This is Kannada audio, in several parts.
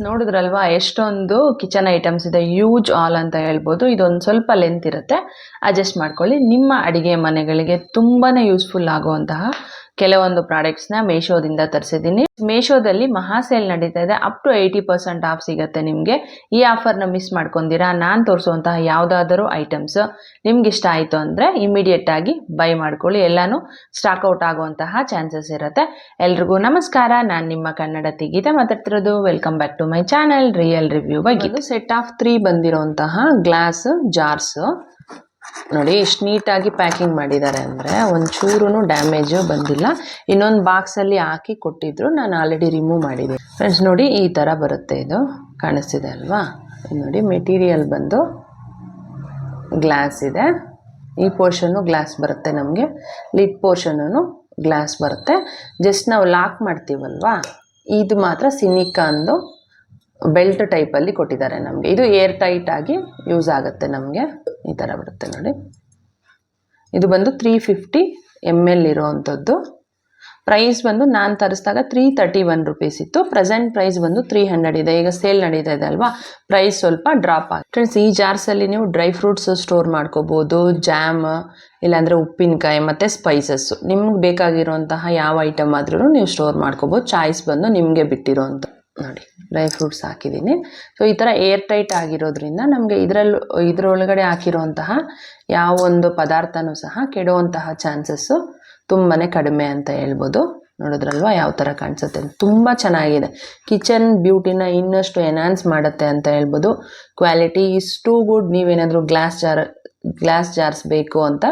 ನೋಡಿದ್ರಲ್ವಾ ಎಷ್ಟೊಂದು ಕಿಚನ್ ಐಟಮ್ಸ್ ಇದೆ, ಯೂಜ್ ಆಲ್ ಅಂತ ಹೇಳ್ಬೋದು. ಇದೊಂದು ಸ್ವಲ್ಪ ಲೆಂತ್ ಇರುತ್ತೆ, ಅಡ್ಜಸ್ಟ್ ಮಾಡ್ಕೊಳ್ಳಿ. ನಿಮ್ಮ ಅಡಿಗೆ ಮನೆಗಳಿಗೆ ತುಂಬಾ ಯೂಸ್ಫುಲ್ ಆಗುವಂತಹ ಕೆಲವೊಂದು ಪ್ರಾಡಕ್ಟ್ಸ್ನ ಮೀಶೋದಿಂದ ತರಿಸಿದ್ದೀನಿ. ಮೀಶೋದಲ್ಲಿ ಮಹಾ ಸೇಲ್ ನಡೀತಾ ಇದೆ, ಅಪ್ ಟು 80% ಆಫ್ ಸಿಗುತ್ತೆ ನಿಮಗೆ. ಈ ಆಫರ್ನ ಮಿಸ್ ಮಾಡ್ಕೊಂತೀರಾ? ನಾನು ತೋರಿಸುವಂತಹ ಯಾವುದಾದರೂ ಐಟಮ್ಸ್ ನಿಮ್ಗೆ ಇಷ್ಟ ಆಯಿತು ಅಂದರೆ ಇಮಿಡಿಯೇಟ್ ಆಗಿ ಬೈ ಮಾಡ್ಕೊಳ್ಳಿ. ಎಲ್ಲಾನು ಸ್ಟಾಕ್ ಔಟ್ ಆಗುವಂತಹ ಚಾನ್ಸಸ್ ಇರುತ್ತೆ. ಎಲ್ರಿಗೂ ನಮಸ್ಕಾರ, ನಾನು ನಿಮ್ಮ ಕನ್ನಡತಿ ಗೀತೆ ಮಾತಾಡ್ತಿರೋದು. Welcome back to my channel real review ಬಗ್ಗೆ. ಸೆಟ್ ಆಫ್ 3 ಬಂದಿರುವಂತಹ ಗ್ಲಾಸ್ ಜಾರ್ಸ್ ನೋಡಿ, ಎಷ್ಟು ನೀಟಾಗಿ ಪ್ಯಾಕಿಂಗ್ ಮಾಡಿದ್ದಾರೆ ಅಂದರೆ ಒಂಚೂರು ಡ್ಯಾಮೇಜು ಬಂದಿಲ್ಲ. ಇನ್ನೊಂದು ಬಾಕ್ಸಲ್ಲಿ ಹಾಕಿ ಕೊಟ್ಟಿದ್ರು, ನಾನು ಆಲ್ರೆಡಿ ರಿಮೂವ್ ಮಾಡಿದೆ. ಫ್ರೆಂಡ್ಸ್ ನೋಡಿ, ಈ ಥರ ಬರುತ್ತೆ. ಇದು ಕಾಣಿಸ್ತಿದೆ ಅಲ್ವಾ? ನೋಡಿ, ಮೆಟೀರಿಯಲ್ ಬಂದು ಗ್ಲಾಸ್ ಇದೆ. ಈ ಪೋರ್ಷನ್ನು ಗ್ಲಾಸ್ ಬರುತ್ತೆ ನಮಗೆ, ಲಿಡ್ ಪೋರ್ಷನ್ನು ಗ್ಲಾಸ್ ಬರುತ್ತೆ. ಜಸ್ಟ್ ನಾವು ಲಾಕ್ ಮಾಡ್ತೀವಲ್ವಾ, ಇದು ಮಾತ್ರ ಸಿನಿಕಾ ಅಂದು ಬೆಲ್ಟ್ ಟೈಪಲ್ಲಿ ಕೊಟ್ಟಿದ್ದಾರೆ ನಮಗೆ. ಇದು ಏರ್ ಟೈಟ್ ಆಗಿ ಯೂಸ್ ಆಗುತ್ತೆ ನಮಗೆ. ಈ ಥರ ಬರುತ್ತೆ ನೋಡಿ. ಇದು ಬಂದು 350 ml ಇರೋವಂಥದ್ದು. ಪ್ರೈಸ್ ಬಂದು ನಾನು ತರಿಸಿದಾಗ 331 ರುಪೀಸ್ ಇತ್ತು. ಪ್ರೆಸೆಂಟ್ ಪ್ರೈಸ್ ಬಂದು 300 ಇದೆ. ಈಗ ಸೇಲ್ ನಡೀತಾ ಇದೆ ಅಲ್ವಾ, ಪ್ರೈಸ್ ಸ್ವಲ್ಪ ಡ್ರಾಪ್ ಆಗಿದೆ. ಫ್ರೆಂಡ್ಸ್, ಈ ಜಾರ್ಸಲ್ಲಿ ನೀವು ಡ್ರೈ ಫ್ರೂಟ್ಸ್ ಸ್ಟೋರ್ ಮಾಡ್ಕೋಬೋದು, ಜಾಮ್, ಇಲ್ಲಾಂದರೆ ಉಪ್ಪಿನಕಾಯಿ ಮತ್ತು ಸ್ಪೈಸಸ್ಸು, ನಿಮ್ಗೆ ಬೇಕಾಗಿರೋಂತಹ ಯಾವ ಐಟಮ್ ಆದ್ರೂ ನೀವು ಸ್ಟೋರ್ ಮಾಡ್ಕೋಬೋದು. ಚಾಯ್ಸ್ ಬಂದು ನಿಮಗೆ ಬಿಟ್ಟಿರೋಂಥ. ನೋಡಿ, ಡ್ರೈ ಫ್ರೂಟ್ಸ್ ಹಾಕಿದ್ದೀನಿ. ಸೊ ಈ ಥರ ಏರ್ ಟೈಟ್ ಆಗಿರೋದ್ರಿಂದ ನಮಗೆ ಇದರೊಳಗಡೆ ಹಾಕಿರೋಂತಹ ಯಾವ ಒಂದು ಪದಾರ್ಥನೂ ಸಹ ಕೆಡುವಂತಹ ಚಾನ್ಸಸ್ಸು ತುಂಬಾ ಕಡಿಮೆ ಅಂತ ಹೇಳ್ಬೋದು. ನೋಡಿದ್ರಲ್ವ ಯಾವ ಥರ ಕಾಣಿಸುತ್ತೆ, ತುಂಬ ಚೆನ್ನಾಗಿದೆ. ಕಿಚನ್ ಬ್ಯೂಟಿನ ಇನ್ನಷ್ಟು ಎನ್ಹಾನ್ಸ್ ಮಾಡುತ್ತೆ ಅಂತ ಹೇಳ್ಬೋದು. Quality is too good. ನೀವೇನಾದರೂ ಗ್ಲಾಸ್ ಜಾರ್ಸ್ ಬೇಕು ಅಂತ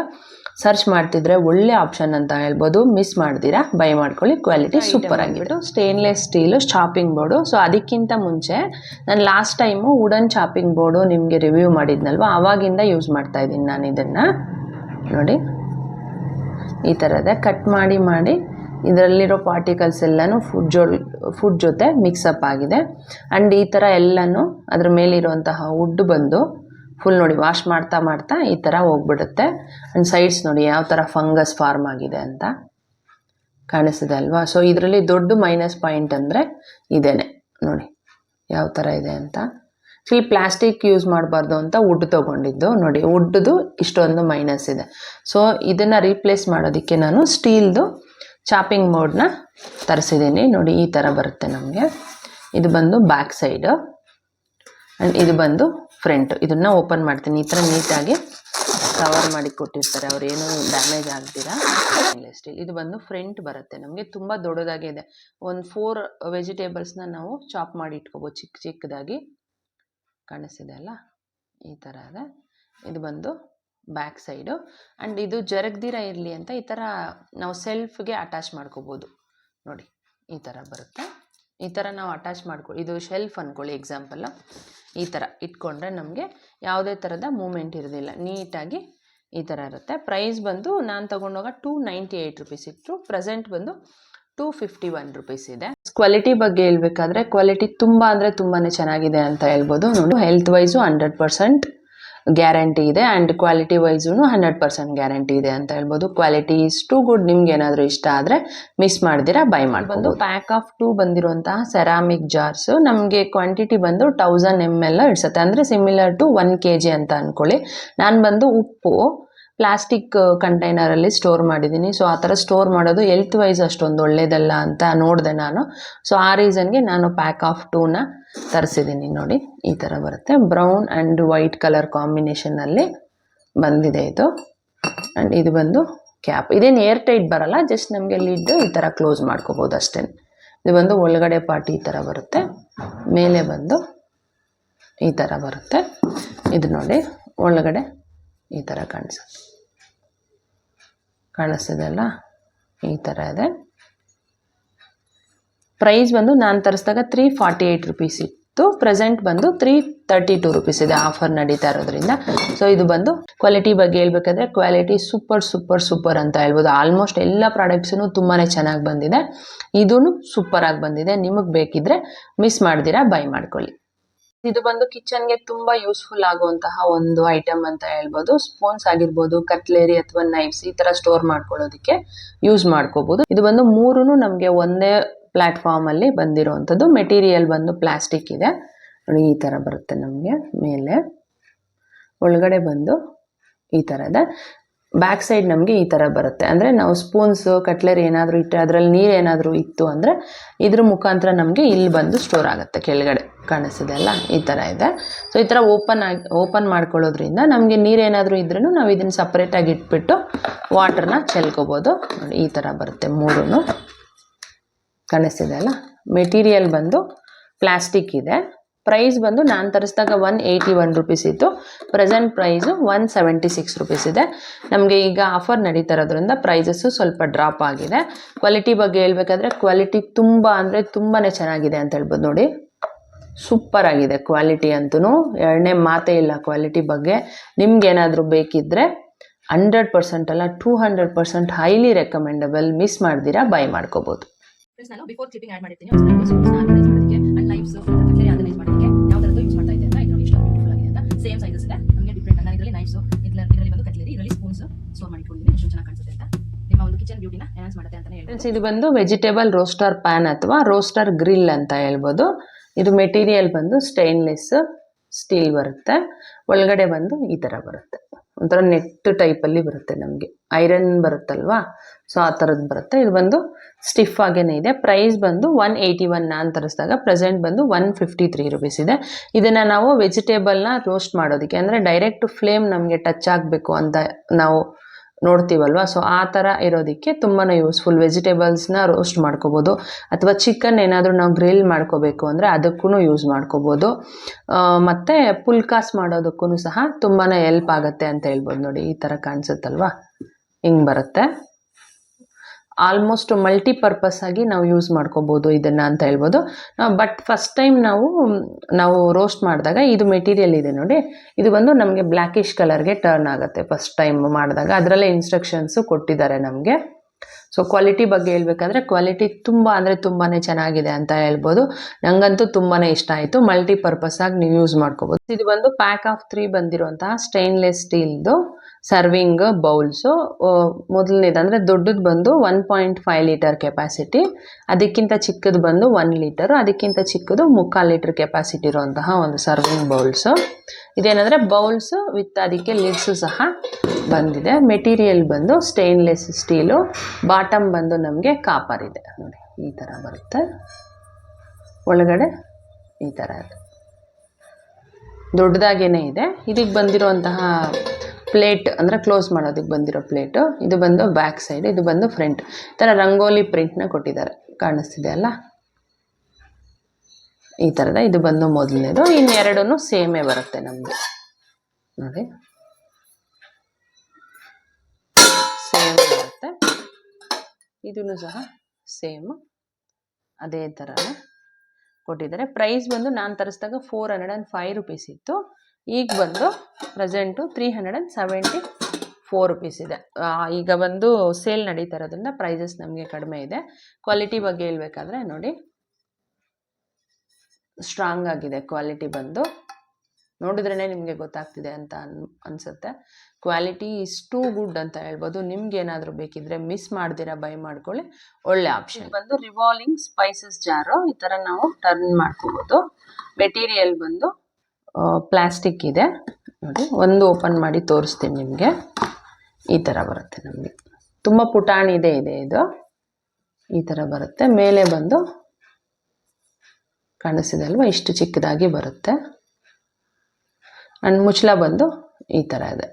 ಸರ್ಚ್ ಮಾಡ್ತಿದ್ರೆ ಒಳ್ಳೆ ಆಪ್ಷನ್ ಅಂತ ಹೇಳ್ಬೋದು. ಮಿಸ್ ಮಾಡ್ದಿರಾ ಬೈ ಮಾಡ್ಕೊಳ್ಳಿ. ಕ್ವಾಲಿಟಿ ಸೂಪರ್ ಆಗಿಬಿಟ್ಟು stainless steel chopping board. So ಅದಕ್ಕಿಂತ ಮುಂಚೆ ನಾನು last time wooden chopping board ನಿಮಗೆ ರಿವ್ಯೂ ಮಾಡಿದ್ನಲ್ವ, ಆವಾಗಿಂದ ಯೂಸ್ ಮಾಡ್ತಾ ಇದ್ದೀನಿ ನಾನು ಇದನ್ನು. ನೋಡಿ, ಈ ಥರ ಇದೆ. ಕಟ್ ಮಾಡಿ ಇದರಲ್ಲಿರೋ ಪಾರ್ಟಿಕಲ್ಸ್ ಎಲ್ಲನೂ ಫುಡ್ ಜೊತೆ ಮಿಕ್ಸಪ್ ಆಗಿದೆ. ಆ್ಯಂಡ್ ಈ ಥರ ಎಲ್ಲನೂ ಅದ್ರ ಮೇಲಿರುವಂತಹ ವುಡ್ ಬಂದು ಫುಲ್ ನೋಡಿ, ವಾಶ್ ಮಾಡ್ತಾ ಈ ಥರ ಹೋಗ್ಬಿಡುತ್ತೆ. ಆ್ಯಂಡ್ ಸೈಡ್ಸ್ ನೋಡಿ ಯಾವ ಥರ ಫಂಗಸ್ ಫಾರ್ಮ್ ಆಗಿದೆ ಅಂತ ಕಾಣಿಸ್ತಿದೆ ಅಲ್ವಾ. ಸೊ ಇದರಲ್ಲಿ ದೊಡ್ಡ ಮೈನಸ್ ಪಾಯಿಂಟ್ ಅಂದರೆ ಇದೇನೆ ನೋಡಿ ಯಾವ ಥರ ಇದೆ ಅಂತ. ಆ್ಯಕ್ಚುಲಿ ಪ್ಲಾಸ್ಟಿಕ್ ಯೂಸ್ ಮಾಡಬಾರ್ದು ಅಂತ ವುಡ್ ತೊಗೊಂಡಿದ್ದು. ನೋಡಿ, ವುಡ್ದು ಇಷ್ಟೊಂದು ಮೈನಸ್ ಇದೆ. ಸೊ ಇದನ್ನು ರೀಪ್ಲೇಸ್ ಮಾಡೋದಕ್ಕೆ ನಾನು ಸ್ಟೀಲ್ದು ಚಾಪಿಂಗ್ ಬೋರ್ಡ್ನ ತರಿಸಿದ್ದೀನಿ. ನೋಡಿ, ಈ ಥರ ಬರುತ್ತೆ ನಮಗೆ. ಇದು ಬಂದು ಬ್ಯಾಕ್ ಸೈಡು ಆ್ಯಂಡ್ ಇದು ಬಂದು ಫ್ರಂಟ್. ಇದನ್ನು ಓಪನ್ ಮಾಡ್ತೀನಿ. ಈ ಥರ ನೀಟಾಗಿ ಕವರ್ ಮಾಡಿ ಕೊಟ್ಟಿರ್ತಾರೆ, ಅವ್ರು ಏನೂ ಡ್ಯಾಮೇಜ್ ಆಗ್ತೀರಾ. ಸ್ಟೀಲ್ ಇದು ಬಂದು ಫ್ರಂಟ್ ಬರುತ್ತೆ ನಮಗೆ. ತುಂಬ ದೊಡ್ಡದಾಗಿದೆ. ಒಂದು 4 ವೆಜಿಟೇಬಲ್ಸ್ನ ನಾವು ಚಾಪ್ ಮಾಡಿ ಇಟ್ಕೋಬೋದು ಚಿಕ್ಕದಾಗಿ. ಕಾಣಿಸ್ತಿದೆ ಅಲ್ಲ, ಈ ಥರ ಇದೆ. ಇದು ಬಂದು ಬ್ಯಾಕ್ ಸೈಡು. ಆ್ಯಂಡ್ ಇದು ಜರಗ್ದಿರ ಇರಲಿ ಅಂತ ಈ ಥರ ನಾವು ಸೆಲ್ಫ್ಗೆ ಅಟ್ಯಾಚ್ ಮಾಡ್ಕೋಬೋದು. ನೋಡಿ, ಈ ಥರ ಬರುತ್ತೆ. ಈ ಥರ ನಾವು ಅಟ್ಯಾಚ್ ಇದು ಶೆಲ್ಫ್ ಅಂದ್ಕೊಳ್ಳಿ ಎಕ್ಸಾಂಪಲ್. ಈ ಥರ ಇಟ್ಕೊಂಡ್ರೆ ನಮಗೆ ಯಾವುದೇ ಥರದ ಮೂಮೆಂಟ್ ಇರೋದಿಲ್ಲ, ನೀಟಾಗಿ ಈ ಥರ ಇರುತ್ತೆ. ಪ್ರೈಸ್ ಬಂದು ನಾನು ತೊಗೊಂಡಾಗ 298 ರುಪೀಸ್ ಇತ್ತು. ಪ್ರೆಸೆಂಟ್ ಬಂದು 251 ರುಪೀಸ್ ಇದೆ. ಕ್ವಾಲಿಟಿ ಬಗ್ಗೆ ಹೇಳ್ಬೇಕಾದ್ರೆ ಕ್ವಾಲಿಟಿ ತುಂಬ ಅಂದರೆ ತುಂಬಾ ಚೆನ್ನಾಗಿದೆ ಅಂತ ಹೇಳ್ಬೋದು. ನೋಡಿ, ಹೆಲ್ತ್ ವೈಸು 100% ಗ್ಯಾರಂಟಿ ಇದೆ ಆ್ಯಂಡ್ ಕ್ವಾಲಿಟಿ ವೈಸೂ 100% ಗ್ಯಾರಂಟಿ ಇದೆ ಅಂತ ಹೇಳ್ಬೋದು. Quality is to good. ನಿಮ್ಗೆ ಏನಾದರೂ ಇಷ್ಟ ಆದರೆ ಮಿಸ್ ಮಾಡ್ದಿರಾ ಬೈ ಮಾಡ್ಬೋದು. ಪ್ಯಾಕ್ ಆಫ್ 2 ಬಂದಿರುವಂತಹ ಸೆರಾಮಿಕ್ ಜಾರ್ಸು ನಮಗೆ ಕ್ವಾಂಟಿಟಿ ಬಂದು 1000 ml ಇಡ್ಸುತ್ತೆ. ಅಂದರೆ ಸಿಮಿಲರ್ ಟು 1 kg ಅಂತ ಅಂದ್ಕೊಳ್ಳಿ. ನಾನು ಬಂದು ಉಪ್ಪು ಪ್ಲಾಸ್ಟಿಕ್ ಕಂಟೈನರಲ್ಲಿ ಸ್ಟೋರ್ ಮಾಡಿದ್ದೀನಿ. ಸೊ ಆ ಥರ ಸ್ಟೋರ್ ಮಾಡೋದು ಹೆಲ್ತ್ ವೈಸ್ ಅಷ್ಟೊಂದು ಒಳ್ಳೇದಲ್ಲ ಅಂತ ನೋಡಿದೆ ನಾನು. ಸೊ ಆ ರೀಸನ್ಗೆ ನಾನು ಪ್ಯಾಕ್ ಆಫ್ 2ನ ತರಿಸಿದ್ದೀನಿ. ನೋಡಿ, ಈ ಥರ ಬರುತ್ತೆ. ಬ್ರೌನ್ ಆ್ಯಂಡ್ ವೈಟ್ ಕಲರ್ ಕಾಂಬಿನೇಷನಲ್ಲಿ ಬಂದಿದೆ ಇದು. ಆ್ಯಂಡ್ ಇದು ಬಂದು ಕ್ಯಾಪ್. ಇದೇನು ಏರ್ ಟೈಟ್ ಬರಲ್ಲ, ಜಸ್ಟ್ ನಮಗೆ ಲಿಡ್ ಈ ಥರ ಕ್ಲೋಸ್ ಮಾಡ್ಕೋಬೋದು ಅಷ್ಟೇ. ಇದು ಬಂದು ಒಳಗಡೆ ಪಾರ್ಟ್ ಈ ಥರ ಬರುತ್ತೆ, ಮೇಲೆ ಬಂದು ಈ ಥರ ಬರುತ್ತೆ. ಇದು ನೋಡಿ, ಒಳಗಡೆ ಈ ಥರ ಕಾಣಿಸ್ತಿದೆ ಅಲ್ಲ, ಈ ಥರ ಇದೆ. ಪ್ರೈಸ್ ಬಂದು ನಾನು ತರಿಸಿದಾಗ 348 ರುಪೀಸ್ ಇತ್ತು. ಪ್ರೆಸೆಂಟ್ ಬಂದು 332 ರುಪೀಸ್ ಇದೆ, ಆಫರ್ ನಡೀತಾ ಇರೋದ್ರಿಂದ. ಸೊ ಇದು ಬಂದು ಕ್ವಾಲಿಟಿ ಬಗ್ಗೆ ಹೇಳ್ಬೇಕಾದ್ರೆ ಕ್ವಾಲಿಟಿ ಸೂಪರ್ ಅಂತ ಹೇಳ್ಬೋದು. ಆಲ್ಮೋಸ್ಟ್ ಎಲ್ಲ ಪ್ರಾಡಕ್ಟ್ಸೂ ತುಂಬಾ ಚೆನ್ನಾಗಿ ಬಂದಿದೆ. ಇದೂ ಸೂಪರಾಗಿ ಬಂದಿದೆ. ನಿಮಗೆ ಬೇಕಿದ್ರೆ ಮಿಸ್ ಮಾಡ್ದಿರಾ ಬೈ ಮಾಡ್ಕೊಳ್ಳಿ. ಇದು ಬಂದು ಕಿಚನ್ಗೆ ತುಂಬಾ ಯೂಸ್ಫುಲ್ ಆಗುವಂತಹ ಒಂದು ಐಟಮ್ ಅಂತ ಹೇಳ್ಬೋದು. ಸ್ಪೂನ್ಸ್ ಆಗಿರ್ಬೋದು, ಕಟ್ಲೇರಿ ಅಥವಾ ನೈಫ್ಸ್ ಈ ತರ ಸ್ಟೋರ್ ಮಾಡ್ಕೊಳ್ಳೋದಕ್ಕೆ ಯೂಸ್ ಮಾಡ್ಕೋಬಹುದು. ಇದು ಬಂದು ಮೂರೂ ನಮಗೆ ಒಂದೇ ಪ್ಲ್ಯಾಟ್ಫಾರ್ಮಲ್ಲಿ ಬಂದಿರೋವಂಥದ್ದು. ಮೆಟೀರಿಯಲ್ ಬಂದು ಪ್ಲಾಸ್ಟಿಕ್ ಇದೆ ನೋಡಿ, ಈ ಥರ ಬರುತ್ತೆ ನಮಗೆ. ಮೇಲೆ ಒಳಗಡೆ ಬಂದು ಈ ಥರ ಇದೆ. ಬ್ಯಾಕ್ ಸೈಡ್ ನಮಗೆ ಈ ಥರ ಬರುತ್ತೆ. ಅಂದರೆ ನಾವು ಸ್ಪೂನ್ಸು ಕಟ್ಲರಿ ಏನಾದರೂ ಇಟ್ಟರೆ ಅದರಲ್ಲಿ ನೀರು ಏನಾದರೂ ಇತ್ತು ಅಂದರೆ ಇದ್ರ ಮುಖಾಂತರ ನಮಗೆ ಇಲ್ಲಿ ಬಂದು ಸ್ಟೋರ್ ಆಗುತ್ತೆ. ಕೆಳಗಡೆ ಕಾಣಿಸ್ತಿದೆ ಅಲ್ಲ, ಈ ಥರ ಇದೆ. ಸೊ ಈ ಥರ ಓಪನ್ ಮಾಡ್ಕೊಳ್ಳೋದ್ರಿಂದ ನಮಗೆ ನೀರೇನಾದರೂ ಇದ್ರೂ ನಾವು ಇದನ್ನು ಸಪ್ರೇಟಾಗಿ ಇಟ್ಬಿಟ್ಟು ವಾಟರ್ನ ಚೆಲ್ಕೋಬೋದು ನೋಡಿ. ಈ ಥರ ಬರುತ್ತೆ ಮೂರೂ, ಕಾಣಿಸ್ತಿದೆ ಅಲ್ಲ. ಮೆಟೀರಿಯಲ್ ಬಂದು ಪ್ಲಾಸ್ಟಿಕ್ ಇದೆ. ಪ್ರೈಸ್ ಬಂದು ನಾನು ತರಿಸಿದಾಗ 181 ರುಪೀಸ್ ಇತ್ತು. ಪ್ರೆಸೆಂಟ್ ಪ್ರೈಸು 176 ರುಪೀಸ್ ಇದೆ. ನಮಗೆ ಈಗ ಆಫರ್ ನಡೀತಾ ಇರೋದ್ರಿಂದ ಪ್ರೈಸಸ್ಸು ಸ್ವಲ್ಪ ಡ್ರಾಪ್ ಆಗಿದೆ. ಕ್ವಾಲಿಟಿ ಬಗ್ಗೆ ಹೇಳ್ಬೇಕಾದ್ರೆ ಕ್ವಾಲಿಟಿ ತುಂಬ ಅಂದರೆ ತುಂಬಾ ಚೆನ್ನಾಗಿದೆ ಅಂತ ಹೇಳ್ಬೋದು ನೋಡಿ. ಸೂಪರ್ ಆಗಿದೆ ಕ್ವಾಲಿಟಿ ಅಂತೂ, ಎರಡನೇ ಮಾತೇ ಇಲ್ಲ ಕ್ವಾಲಿಟಿ ಬಗ್ಗೆ. ನಿಮ್ಗೇನಾದರೂ ಬೇಕಿದ್ದರೆ 100% ಅಲ್ಲ 200% ಹೈಲಿ ರೆಕಮೆಂಡಬಲ್. ಮಿಸ್ ಮಾಡ್ದಿರಾ ಬೈ ಮಾಡ್ಕೋಬೋದು. ನಾನು ಬಿಫೋರ್ ಕ್ಲಿಪ್ಪಿಂಗ್ ಆಡ್ ಮಾಡಿರ್ತೀನಿ. ಒಂದು ಸ್ವಲ್ಪ ಅನಲೈಸ್ ಮಾಡೋದಕ್ಕೆ ಅಂಡ್ ಲೈವ್ಸ್ ಕಟ್ಲರಿ ಅನಲೈಸ್ ಮಾಡೋದಕ್ಕೆ ಯಾವ ಥರದ್ದು ಯೂಸ್ ಮಾಡ್ತಾ ಇದ್ದೆ ಅಂತ. ಇದು ನೋಡಿ ಎಷ್ಟು ಬ್ಯೂಟಿಫುಲ್ ಆಗಿದೆ ಅಂತ. ಸೇಮ್ ಸೈಜಸ್ ಇದೆ ನಮಗೆ ಡಿಫ್ರೆಂಟ್. ನಾನು ಇದರಲ್ಲಿ ನೈಫ್ಸ್, ಇದರಲ್ಲಿ ಒಂದು ಕಟ್ಲರಿ, ಇದರಲ್ಲಿ ಸ್ಪೂನ್ಸ್ ಸ್ಟೋರ್ ಮಾಡಿಕೊಂಡಿದ್ದೀನಿ. ಎಷ್ಟು ಚೆನ್ನಾಗಿ ಕಾಣಿಸುತ್ತೆ ಅಂತ. ನಿಮ್ಮ ಒಂದು ಕಿಚನ್ ಬ್ಯೂಟಿನ ಎನ್ಹಾನ್ಸ್ ಮಾಡುತ್ತೆ ಅಂತಾನೆ ಹೇಳ್ಬೋದು. ಇದು ಬಂದು ವೆಜಿಟೇಬಲ್ ರೋಸ್ಟರ್ ಪ್ಯಾನ್ ಅಥವಾ ರೋಸ್ಟರ್ ಗ್ರಿಲ್ ಅಂತ ಹೇಳ್ಬೋದು. ಇದು ಮೆಟೀರಿಯಲ್ ಬಂದು ಸ್ಟೇನ್ಲೆಸ್ ಸ್ಟೀಲ್ ಬರುತ್ತೆ. ಒಳಗಡೆ ಬಂದು ಈ ಥರ ಬರುತ್ತೆ, ಒಂಥರ ನೆಟ್ ಟೈಪಲ್ಲಿ ಬರುತ್ತೆ. ನಮಗೆ ಐರನ್ ಬರುತ್ತಲ್ವಾ, ಸೊ ಆ ಥರದ್ದು ಬರುತ್ತೆ. ಇದು ಬಂದು ಸ್ಟಿಫ್ ಆಗೇನೆ ಇದೆ. ಪ್ರೈಸ್ ಬಂದು 181 ನಾನು ತರಿಸಿದಾಗ. ಪ್ರೆಸೆಂಟ್ ಬಂದು 153 ರುಪೀಸ್ ಇದೆ. ಇದನ್ನು ನಾವು ವೆಜಿಟೇಬಲ್ನ ರೋಸ್ಟ್ ಮಾಡೋದಕ್ಕೆ, ಅಂದರೆ ಡೈರೆಕ್ಟ್ ಫ್ಲೇಮ್ ನಮಗೆ ಟಚ್ ಆಗಬೇಕು ಅಂತ ನಾವು ನೋಡ್ತೀವಲ್ವ, ಸೊ ಆ ಥರ ಇರೋದಕ್ಕೆ ತುಂಬಾ ಯೂಸ್ಫುಲ್. ವೆಜಿಟೇಬಲ್ಸ್ನ ರೋಸ್ಟ್ ಮಾಡ್ಕೋಬೋದು, ಅಥವಾ ಚಿಕನ್ ಏನಾದರೂ ನಾವು ಗ್ರಿಲ್ ಮಾಡ್ಕೋಬೇಕು ಅಂದರೆ ಅದಕ್ಕೂ ಯೂಸ್ ಮಾಡ್ಕೋಬೋದು. ಮತ್ತು ಪುಲ್ಕಾಸ್ ಮಾಡೋದಕ್ಕೂ ಸಹ ತುಂಬಾ ಹೆಲ್ಪ್ ಆಗುತ್ತೆ ಅಂತ ಹೇಳ್ಬೋದು ನೋಡಿ. ಈ ಥರ ಕಾಣಿಸುತ್ತಲ್ವ, ಹಿಂಗೆ ಬರುತ್ತೆ. ಆಲ್ಮೋಸ್ಟ್ ಮಲ್ಟಿಪರ್ಪಸ್ ಆಗಿ ನಾವು ಯೂಸ್ ಮಾಡ್ಕೋಬೋದು ಇದನ್ನು ಅಂತ ಹೇಳ್ಬೋದು. ಬಟ್ ಫಸ್ಟ್ ಟೈಮ್ ನಾವು ರೋಸ್ಟ್ ಮಾಡಿದಾಗ ಇದು ಮೆಟೀರಿಯಲ್ ಇದೆ ನೋಡಿ, ಇದು ಬಂದು ನಮಗೆ ಬ್ಲ್ಯಾಕಿಶ್ ಕಲರ್ಗೆ ಟರ್ನ್ ಆಗುತ್ತೆ ಫಸ್ಟ್ ಟೈಮ್ ಮಾಡಿದಾಗ. ಅದರಲ್ಲೇ ಇನ್ಸ್ಟ್ರಕ್ಷನ್ಸು ಕೊಟ್ಟಿದ್ದಾರೆ ನಮಗೆ. ಸೊ ಕ್ವಾಲಿಟಿ ಬಗ್ಗೆ ಹೇಳ್ಬೇಕಾದ್ರೆ ಕ್ವಾಲಿಟಿ ತುಂಬ ಅಂದರೆ ತುಂಬಾ ಚೆನ್ನಾಗಿದೆ ಅಂತ ಹೇಳ್ಬೋದು. ನನಗಂತೂ ತುಂಬಾ ಇಷ್ಟ ಆಯಿತು. ಮಲ್ಟಿಪರ್ಪಸ್ ಆಗಿ ನೀವು ಯೂಸ್ ಮಾಡ್ಕೋಬೋದು. ಇದು ಬಂದು ಪ್ಯಾಕ್ ಆಫ್ 3 ಬಂದಿರುವಂತಹ ಸ್ಟೇನ್ಲೆಸ್ ಸ್ಟೀಲ್ದು ಸರ್ವಿಂಗ್ ಬೌಲ್ಸು. ಮೊದಲನೇದು ಅಂದರೆ ದೊಡ್ಡದು ಬಂದು 1.5 ಲೀಟರ್ ಕೆಪಾಸಿಟಿ, ಅದಕ್ಕಿಂತ ಚಿಕ್ಕದು ಬಂದು 1 ಲೀಟರು, ಅದಕ್ಕಿಂತ ಚಿಕ್ಕದು 3/4 ಲೀಟರ್ ಕೆಪಾಸಿಟಿ ಇರುವಂತಹ ಒಂದು ಸರ್ವಿಂಗ್ ಬೌಲ್ಸು. ಇದೇನಂದರೆ ಬೌಲ್ಸು ವಿತ್ ಅದಕ್ಕೆ ಲಿಡ್ಸು ಸಹ ಬಂದಿದೆ. ಮೆಟೀರಿಯಲ್ ಬಂದು ಸ್ಟೇನ್ಲೆಸ್ ಸ್ಟೀಲು, ಬಾಟಮ್ ಬಂದು ನಮಗೆ ಕಾಪರ್ ಇದೆ ನೋಡಿ. ಈ ಥರ ಬರುತ್ತೆ. ಒಳಗಡೆ ಈ ಥರ ಇದೆ, ದೊಡ್ಡದಾಗೇನೆ ಇದೆ. ಇದಕ್ಕೆ ಬಂದಿರುವಂತಹ ಪ್ಲೇಟ್ ಅಂದರೆ ಕ್ಲೋಸ್ ಮಾಡೋದಕ್ಕೆ ಬಂದಿರೋ ಪ್ಲೇಟು. ಇದು ಬಂದು ಬ್ಯಾಕ್ ಸೈಡ್, ಇದು ಬಂದು ಫ್ರಂಟ್. ಈ ಥರ ರಂಗೋಲಿ ಪ್ರಿಂಟ್ನ ಕೊಟ್ಟಿದ್ದಾರೆ, ಕಾಣಿಸ್ತಿದೆ ಅಲ್ಲ, ಈ ಥರದ. ಇದು ಬಂದು ಮೊದಲನೇದು. ಇನ್ನೆರಡೂ ಸೇಮೇ ಬರುತ್ತೆ ನಮಗೆ ನೋಡಿ, ಸೇಮ್ ಬರುತ್ತೆ. ಇದೂ ಸಹ ಸೇಮ್ ಅದೇ ಥರನೇ ಕೊಟ್ಟಿದ್ದಾರೆ. ಪ್ರೈಸ್ ಬಂದು ನಾನು ತರಿಸಿದಾಗ 405 ರುಪೀಸ್ ಇತ್ತು. ಈಗ ಬಂದು ಪ್ರೆಸೆಂಟು 374 ರುಪೀಸ್ ಇದೆ. ಈಗ ಬಂದು ಸೇಲ್ ನಡೀತಾ ಇರೋದ್ರಿಂದ ಪ್ರೈಸಸ್ ನಮಗೆ ಕಡಿಮೆ ಇದೆ. ಕ್ವಾಲಿಟಿ ಬಗ್ಗೆ ಹೇಳ್ಬೇಕಾದ್ರೆ ನೋಡಿ, ಸ್ಟ್ರಾಂಗ್ ಆಗಿದೆ ಕ್ವಾಲಿಟಿ ಬಂದು. ನೋಡಿದ್ರೇ ನಿಮಗೆ ಗೊತ್ತಾಗ್ತಿದೆ ಅಂತ ಅನಿಸುತ್ತೆ. ಕ್ವಾಲಿಟಿ ಇಸ್ ಟೂ ಗುಡ್ ಅಂತ ಹೇಳ್ಬೋದು. ನಿಮ್ಗೆ ಏನಾದರೂ ಬೇಕಿದ್ರೆ ಮಿಸ್ ಮಾಡ್ದಿರಾ ಬೈ ಮಾಡ್ಕೊಳ್ಳಿ, ಒಳ್ಳೆ ಆಪ್ಷನ್. ಬಂದು ರಿವಾಲ್ವಿಂಗ್ ಸ್ಪೈಸಸ್ ಜಾರು, ಈ ಥರ ನಾವು ಟರ್ನ್ ಮಾಡ್ಕೋಬೋದು. ಮೆಟೀರಿಯಲ್ ಬಂದು ಪ್ಲಾಸ್ಟಿಕ್ ಇದೆ ನೋಡಿ. ಒಂದು ಓಪನ್ ಮಾಡಿ ತೋರಿಸ್ತೀನಿ ನಿಮಗೆ. ಈ ಥರ ಬರುತ್ತೆ ನಮಗೆ. ತುಂಬ ಪುಟಾಣಿ ಇದೆ ಇದು, ಈ ಥರ ಬರುತ್ತೆ. ಮೇಲೆ ಬಂದು ಕಾಣಿಸ್ತಿದೆ ಅಲ್ವಾ, ಇಷ್ಟು ಚಿಕ್ಕದಾಗಿ ಬರುತ್ತೆ. ಆ್ಯಂಡ್ ಮುಚ್ಚಳ ಬಂದು ಈ ಥರ ಇದೆ,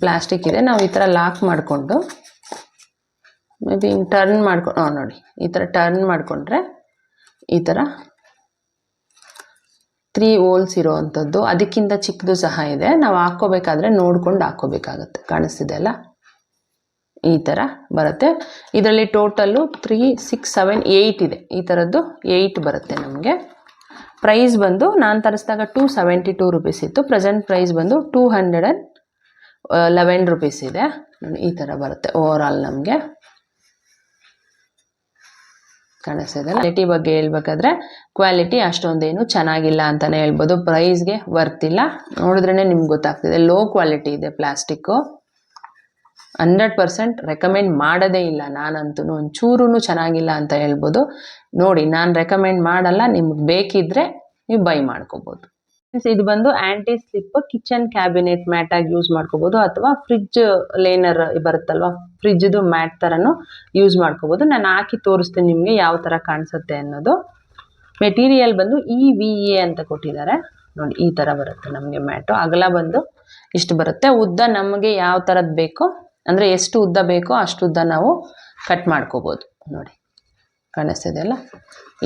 ಪ್ಲಾಸ್ಟಿಕ್ ಇದೆ. ನಾವು ಈ ಥರ ಲಾಕ್ ಮಾಡಿಕೊಂಡು ಮೇ ಬಿ ಹಿಂಗೆ ಟರ್ನ್ ಮಾಡ್ಕೊಂಡು ನೋಡಿ, ಈ ಥರ ಟರ್ನ್ ಮಾಡಿಕೊಂಡ್ರೆ ಈ ಥರ 3 ಹೋಲ್ಸ್ ಇರೋವಂಥದ್ದು. ಅದಕ್ಕಿಂತ ಚಿಕ್ಕದು ಸಹ ಇದೆ. ನಾವು ಹಾಕ್ಕೋಬೇಕಾದ್ರೆ ನೋಡ್ಕೊಂಡು ಹಾಕ್ಕೋಬೇಕಾಗತ್ತೆ. ಕಾಣಿಸ್ತಿದೆ ಅಲ್ಲ, ಈ ಥರ ಬರುತ್ತೆ. ಇದರಲ್ಲಿ ಟೋಟಲ್ಲು 3, 6, 7, 8 ಇದೆ. ಈ ಥರದ್ದು 8 ಬರುತ್ತೆ ನಮಗೆ. ಪ್ರೈಸ್ ಬಂದು ನಾನು ತರಿಸಿದಾಗ 272 ರುಪೀಸ್ ಇತ್ತು. ಪ್ರೆಸೆಂಟ್ ಪ್ರೈಸ್ ಬಂದು 211 ರುಪೀಸ್ ಇದೆ ನೋಡಿ. ಈ ಥರ ಬರುತ್ತೆ ಓವರ್ ಆಲ್ ನಮಗೆ. ಕಾಣಿಸ್ತಿದೆ. ಕ್ವಾಲಿಟಿ ಬಗ್ಗೆ ಹೇಳ್ಬೇಕಾದ್ರೆ ಕ್ವಾಲಿಟಿ ಅಷ್ಟೊಂದೇನು ಚೆನ್ನಾಗಿಲ್ಲ ಅಂತಲೇ ಹೇಳ್ಬೋದು. ಪ್ರೈಸ್ಗೆ ವರ್ತಿಲ್ಲ. ನೋಡಿದ್ರೇ ನಿಮ್ಗೆ ಗೊತ್ತಾಗ್ತಿದೆ, ಲೋ ಕ್ವಾಲಿಟಿ ಇದೆ ಪ್ಲಾಸ್ಟಿಕ್ಕು. 100% ರೆಕಮೆಂಡ್ ಮಾಡೋದೇ ಇಲ್ಲ ನಾನಂತೂ, ಒಂಚೂರೂ ಚೆನ್ನಾಗಿಲ್ಲ ಅಂತ ಹೇಳ್ಬೋದು. ನೋಡಿ, ನಾನು ರೆಕಮೆಂಡ್ ಮಾಡಲ್ಲ, ನಿಮ್ಗೆ ಬೇಕಿದ್ರೆ ನೀವು ಬೈ ಮಾಡ್ಕೋಬೋದು. ಇದು ಬಂದು ಆ್ಯಂಟಿ ಸ್ಲಿಪ್ ಕಿಚನ್ ಕ್ಯಾಬಿನೆಟ್ ಮ್ಯಾಟ್ ಆಗಿ ಯೂಸ್ ಮಾಡ್ಕೋಬೋದು, ಅಥವಾ ಫ್ರಿಡ್ಜ್ ಲೇನರ್ ಬರುತ್ತಲ್ವ, ಫ್ರಿಡ್ಜ್ದು ಮ್ಯಾಟ್ ಥರನೂ ಯೂಸ್ ಮಾಡ್ಕೋಬೋದು. ನಾನು ಹಾಕಿ ತೋರಿಸ್ತೀನಿ ನಿಮಗೆ ಯಾವ ಥರ ಕಾಣಿಸುತ್ತೆ ಅನ್ನೋದು. ಮೆಟೀರಿಯಲ್ ಬಂದು EVA ಅಂತ ಕೊಟ್ಟಿದ್ದಾರೆ ನೋಡಿ. ಈ ಥರ ಬರುತ್ತೆ ನಮಗೆ ಮ್ಯಾಟು. ಅಗಲ ಬಂದು ಇಷ್ಟು ಬರುತ್ತೆ. ಉದ್ದ ನಮಗೆ ಯಾವ ಥರದ್ದು ಬೇಕೋ, ಅಂದರೆ ಎಷ್ಟು ಉದ್ದ ಬೇಕೋ ಅಷ್ಟು ಉದ್ದ ನಾವು ಕಟ್ ಮಾಡ್ಕೋಬೋದು. ನೋಡಿ ಕಾಣಿಸ್ತಿದೆ ಅಲ್ಲ,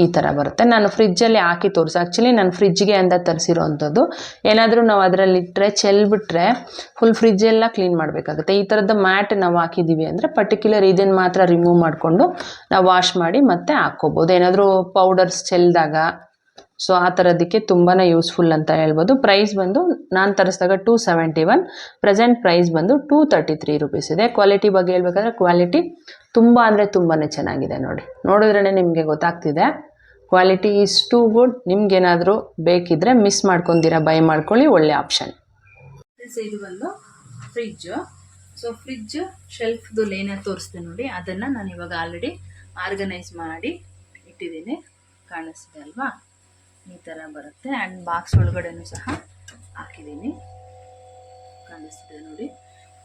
ಈ ಥರ ಬರುತ್ತೆ. ನಾನು ಫ್ರಿಜ್ಜಲ್ಲಿ ಹಾಕಿ ತೋರಿಸಿ, ಆ್ಯಕ್ಚುಲಿ ನಾನು ಫ್ರಿಜ್ಗೆ ಅಂತ ತರಿಸಿರೋ ಅಂಥದ್ದು. ಏನಾದರೂ ನಾವು ಅದರಲ್ಲಿಟ್ಟರೆ ಚೆಲ್ಬಿಟ್ರೆ ಫುಲ್ ಫ್ರಿಜ್ಜೆಲ್ಲ ಕ್ಲೀನ್ ಮಾಡಬೇಕಾಗುತ್ತೆ. ಈ ಥರದ ಮ್ಯಾಟ್ ನಾವು ಹಾಕಿದ್ದೀವಿ ಅಂದರೆ ಪರ್ಟಿಕ್ಯುಲರ್ ಇದನ್ನು ಮಾತ್ರ ರಿಮೂವ್ ಮಾಡಿಕೊಂಡು ನಾವು ವಾಶ್ ಮಾಡಿ ಮತ್ತೆ ಹಾಕ್ಕೋಬೋದು. ಏನಾದರೂ ಪೌಡರ್ಸ್ ಚೆಲ್ಲಿದಾಗ, ಸೊ ಆ ಥರದಕ್ಕೆ ತುಂಬಾ ಯೂಸ್ಫುಲ್ ಅಂತ ಹೇಳ್ಬೋದು. ಪ್ರೈಸ್ ಬಂದು ನಾನು ತರಿಸಿದಾಗ 271, ಪ್ರೆಸೆಂಟ್ ಪ್ರೈಸ್ ಬಂದು 233 ರುಪೀಸ್ ಇದೆ. ಕ್ವಾಲಿಟಿ ಬಗ್ಗೆ ಹೇಳ್ಬೇಕಾದ್ರೆ ಕ್ವಾಲಿಟಿ ತುಂಬ ಅಂದರೆ ತುಂಬಾ ಚೆನ್ನಾಗಿದೆ. ನೋಡಿದ್ರೇ ನಿಮಗೆ ಗೊತ್ತಾಗ್ತಿದೆ, ಕ್ವಾಲಿಟಿ ಈಸ್ ಟೂ ಗುಡ್. ನಿಮ್ಗೇನಾದರೂ ಬೇಕಿದ್ದರೆ ಮಿಸ್ ಮಾಡ್ಕೊಂತೀರಾ, ಬೈ ಮಾಡ್ಕೊಳ್ಳಿ, ಒಳ್ಳೆ ಆಪ್ಷನ್. ಇದು ಬಂದು ಫ್ರಿಜ್ಜು. ಸೊ ಫ್ರಿಜ್ ಶೆಲ್ಫ್ದು ಲೇನರ್ ತೋರಿಸ್ತೀನಿ ನೋಡಿ. ಅದನ್ನು ನಾನು ಇವಾಗ ಆಲ್ರೆಡಿ ಆರ್ಗನೈಸ್ ಮಾಡಿ ಇಟ್ಟಿದ್ದೀನಿ. ಕಾಣಿಸ್ತಿದೆ ಅಲ್ವಾ, ಈ ಥರ ಬರುತ್ತೆ. ಆ್ಯಂಡ್ ಬಾಕ್ಸ್ ಒಳಗಡೆನೂ ಸಹ ಹಾಕಿದ್ದೀನಿ, ಕಾಣಿಸ್ತಿದೆ ನೋಡಿ.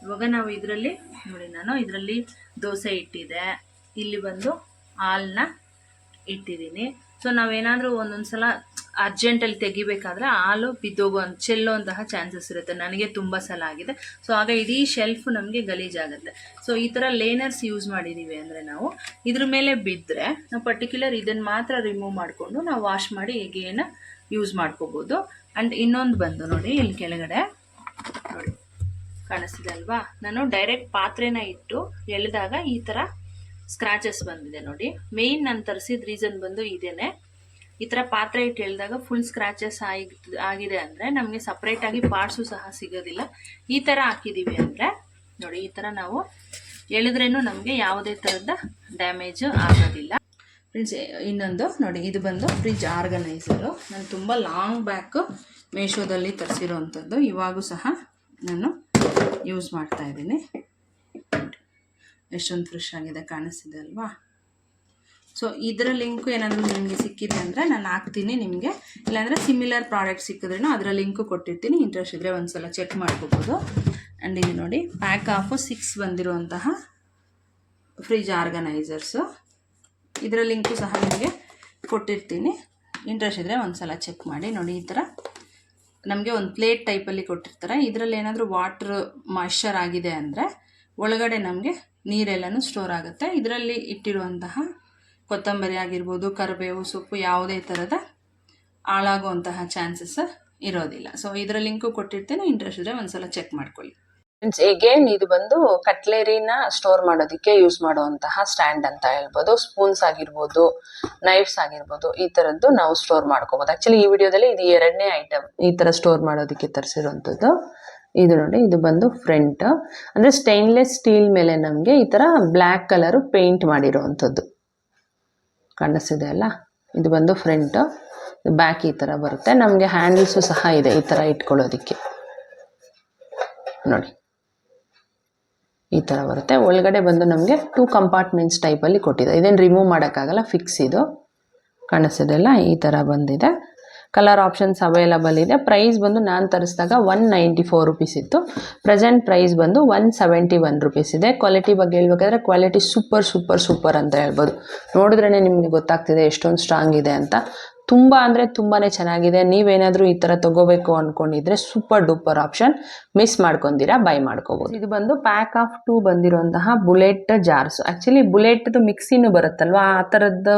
ಇವಾಗ ನಾವು ಇದರಲ್ಲಿ ನೋಡಿ, ನಾನು ಇದರಲ್ಲಿ ದೋಸೆ ಇಟ್ಟಿದೆ, ಇಲ್ಲಿ ಬಂದು ಹಾಲನ್ನ ಇಟ್ಟಿದ್ದೀನಿ. ಸೊ ನಾವೇನಾದರೂ ಒಂದೊಂದು ಸಲ ಅರ್ಜೆಂಟಲ್ಲಿ ತೆಗಿಬೇಕಾದ್ರೆ ಹಾಲು ಬಿದ್ದೋಗೋ ಚೆಲ್ಲೋಂತಹ ಚಾನ್ಸಸ್ ಇರುತ್ತೆ. ನನಗೆ ತುಂಬ ಸಲ ಆಗಿದೆ. ಸೊ ಆಗ ಇಡೀ ಶೆಲ್ಫ್ ನಮಗೆ ಗಲೀಜಾಗುತ್ತೆ. ಸೊ ಈ ಥರ ಲೇನರ್ಸ್ ಯೂಸ್ ಮಾಡಿದ್ದೀವಿ ಅಂದರೆ ನಾವು ಇದ್ರ ಮೇಲೆ ಬಿದ್ದರೆ ನಾವು ಪರ್ಟಿಕ್ಯುಲರ್ ಇದನ್ನು ಮಾತ್ರ ರಿಮೂವ್ ಮಾಡಿಕೊಂಡು ನಾವು ವಾಶ್ ಮಾಡಿ ಹೇಗೇನ ಯೂಸ್ ಮಾಡ್ಕೋಬೋದು. ಆ್ಯಂಡ್ ಇನ್ನೊಂದು ಬಂದು ನೋಡಿ, ಇಲ್ಲಿ ಕೆಳಗಡೆ ನೋಡಿ ಕಾಣಿಸ್ತಿದೆ ಅಲ್ವಾ, ನಾನು ಡೈರೆಕ್ಟ್ ಪಾತ್ರೆನ ಇಟ್ಟು ಎಳೆದಾಗ ಈ ಥರ ಸ್ಕ್ರಾಚಸ್ ಬಂದಿದೆ ನೋಡಿ. ಮೇಯ್ನ್ ನಾನು ತರಿಸಿದ ರೀಸನ್ ಬಂದು ಇದೇನೆ. ಈ ಥರ ಪಾತ್ರೆ ಇಟ್ಟು ಎಳೆದಾಗ ಫುಲ್ ಸ್ಕ್ರಾಚಸ್ ಆಗಿದೆ ಅಂದರೆ ನಮಗೆ ಸಪ್ರೇಟಾಗಿ ಪಾರ್ಟ್ಸು ಸಹ ಸಿಗೋದಿಲ್ಲ. ಈ ಥರ ಹಾಕಿದ್ದೀವಿ ಅಂದರೆ ನೋಡಿ, ಈ ಥರ ನಾವು ಎಳೆದ್ರೇನು ನಮಗೆ ಯಾವುದೇ ಥರದ ಡ್ಯಾಮೇಜು ಆಗೋದಿಲ್ಲ. ಫ್ರೆಂಡ್ಸ್, ಇನ್ನೊಂದು ನೋಡಿ, ಇದು ಬಂದು ಫ್ರಿಜ್ ಆರ್ಗನೈಸರು. ನಾನು ತುಂಬ ಲಾಂಗ್ ಬ್ಯಾಕ್ ಮೀಶೋದಲ್ಲಿ ತರಿಸಿರೋವಂಥದ್ದು. ಇವಾಗೂ ಸಹ ನಾನು ಯೂಸ್ ಮಾಡ್ತಾಯಿದ್ದೀನಿ. ಎಷ್ಟೊಂದು ಫ್ರೆಶ್ ಆಗಿದೆ, ಕಾಣಿಸ್ತಿದೆ ಅಲ್ವಾ. ಸೊ ಇದರ ಲಿಂಕು ಏನಾದರೂ ನಿಮಗೆ ಸಿಕ್ಕಿದೆ ಅಂದರೆ ನಾನು ಹಾಕ್ತೀನಿ ನಿಮಗೆ, ಇಲ್ಲಾಂದರೆ ಸಿಮಿಲರ್ ಪ್ರಾಡಕ್ಟ್ ಸಿಕ್ಕಿದ್ರೂ ಅದರ ಲಿಂಕು ಕೊಟ್ಟಿರ್ತೀನಿ. ಇಂಟ್ರೆಸ್ಟ್ ಇದ್ದರೆ ಒಂದು ಸಲ ಚೆಕ್ ಮಾಡ್ಕೋಬೋದು. ಆ್ಯಂಡ್ ಇದು ನೋಡಿ, ಪ್ಯಾಕ್ ಆಫು 6 ಬಂದಿರುವಂತಹ ಫ್ರಿಜ್ ಆರ್ಗನೈಸರ್ಸು. ಇದರ ಲಿಂಕು ಸಹ ನಿಮಗೆ ಕೊಟ್ಟಿರ್ತೀನಿ. ಇಂಟ್ರೆಸ್ಟ್ ಇದ್ದರೆ ಒಂದು ಸಲ ಚೆಕ್ ಮಾಡಿ. ನೋಡಿ, ಈ ಥರ ನಮಗೆ ಒಂದು ಪ್ಲೇಟ್ ಟೈಪಲ್ಲಿ ಕೊಟ್ಟಿರ್ತಾರೆ. ಇದರಲ್ಲಿ ಏನಾದರೂ ವಾಟ್ರ್ ಮಾಯ್ಶ್ಚರ್ ಆಗಿದೆ ಅಂದರೆ ಒಳಗಡೆ ನಮಗೆ ನೀರೆಲ್ಲನೂ ಸ್ಟೋರ್ ಆಗುತ್ತೆ. ಇದರಲ್ಲಿ ಇಟ್ಟಿರುವಂತಹ ಕೊತ್ತಂಬರಿ ಆಗಿರ್ಬೋದು, ಕರಿಬೇವು ಸೊಪ್ಪು, ಯಾವುದೇ ಥರದ ಹಾಳಾಗುವಂತಹ ಚಾನ್ಸಸ್ ಇರೋದಿಲ್ಲ. ಸೊ ಇದರ ಲಿಂಕು ಕೊಟ್ಟಿರ್ತೀನಿ, ಇಂಟ್ರೆಸ್ಟ್ ಇದ್ದರೆ ಒಂದು ಸಲ ಚೆಕ್ ಮಾಡ್ಕೊಳ್ಳಿ. ಮೀನ್ಸ್ ಎಗೇನ್ ಇದು ಬಂದು ಕಟ್ಲೆರಿನ ಸ್ಟೋರ್ ಮಾಡೋದಕ್ಕೆ ಯೂಸ್ ಮಾಡುವಂತಹ ಸ್ಟ್ಯಾಂಡ್ ಅಂತ ಹೇಳ್ಬೋದು. ಸ್ಪೂನ್ಸ್ ಆಗಿರ್ಬೋದು, ನೈಫ್ಸ್ ಆಗಿರ್ಬೋದು, ಈ ಥರದ್ದು ನಾವು ಸ್ಟೋರ್ ಮಾಡ್ಕೋಬೋದು. ಆ್ಯಕ್ಚುಲಿ ಈ ವಿಡಿಯೋದಲ್ಲಿ ಇದು 2ನೇ ಐಟಮ್ ಈ ಥರ ಸ್ಟೋರ್ ಮಾಡೋದಕ್ಕೆ ತರಿಸಿರುವಂಥದ್ದು. ಇದು ನೋಡಿ, ಇದು ಬಂದು ಫ್ರಂಟ್, ಅಂದರೆ ಸ್ಟೈನ್ಲೆಸ್ ಸ್ಟೀಲ್ ಮೇಲೆ ನಮಗೆ ಈ ಥರ ಬ್ಲ್ಯಾಕ್ ಕಲರು ಪೇಂಟ್ ಮಾಡಿರೋವಂಥದ್ದು ಕಾಣಿಸ್ತಿದೆ ಅಲ್ಲ. ಇದು ಬಂದು ಫ್ರಂಟ್, ಬ್ಯಾಕ್ ಈ ಥರ ಬರುತ್ತೆ. ನಮಗೆ ಹ್ಯಾಂಡಲ್ಸು ಸಹ ಇದೆ ಈ ಥರ ಇಟ್ಕೊಳ್ಳೋದಕ್ಕೆ. ನೋಡಿ, ಈ ಥರ ಬರುತ್ತೆ. ಒಳಗಡೆ ಬಂದು ನಮಗೆ 2 ಕಂಪಾರ್ಟ್ಮೆಂಟ್ಸ್ ಟೈಪಲ್ಲಿ ಕೊಟ್ಟಿದೆ. ಇದೇನು ರಿಮೂವ್ ಮಾಡೋಕ್ಕಾಗಲ್ಲ, ಫಿಕ್ಸ್ ಇದು. ಕಾಣಿಸ್ತಿದೆ ಅಲ್ಲ, ಈ ಥರ ಬಂದಿದೆ. ಕಲರ್ ಆಪ್ಷನ್ಸ್ ಅವೈಲಬಲ್ ಇದೆ. ಪ್ರೈಸ್ ಬಂದು ನಾನು ತರಿಸಿದಾಗ 194 ರುಪೀಸ್ ಇತ್ತು. ಪ್ರೆಸೆಂಟ್ ಪ್ರೈಸ್ ಬಂದು 171 ರುಪೀಸ್ ಇದೆ. ಕ್ವಾಲಿಟಿ ಬಗ್ಗೆ ಹೇಳ್ಬೇಕಾದ್ರೆ ಕ್ವಾಲಿಟಿ ಸೂಪರ್ ಅಂತ ಹೇಳ್ಬೋದು. ನೋಡಿದ್ರೇ ನಿಮಗೆ ಗೊತ್ತಾಗ್ತಿದೆ ಎಷ್ಟೊಂದು ಸ್ಟ್ರಾಂಗ್ ಇದೆ ಅಂತ. ತುಂಬ ಅಂದರೆ ತುಂಬಾ ಚೆನ್ನಾಗಿದೆ. ನೀವೇನಾದರೂ ಈ ಥರ ತೊಗೋಬೇಕು ಅಂದ್ಕೊಂಡಿದ್ರೆ ಸೂಪರ್ ಡೂಪರ್ ಆಪ್ಷನ್, ಮಿಸ್ ಮಾಡ್ಕೊಂತೀರಾ, ಬೈ ಮಾಡ್ಕೋಬೋದು. ಇದು ಬಂದು ಪ್ಯಾಕ್ ಆಫ್ 2 ಬಂದಿರುವಂತಹ ಬುಲೆಟ್ ಜಾರ್ಸ್. ಆ್ಯಕ್ಚುಲಿ ಬುಲೆಟ್ದು ಮಿಕ್ಸಿನೂ ಬರುತ್ತಲ್ವ, ಆ ಥರದ್ದು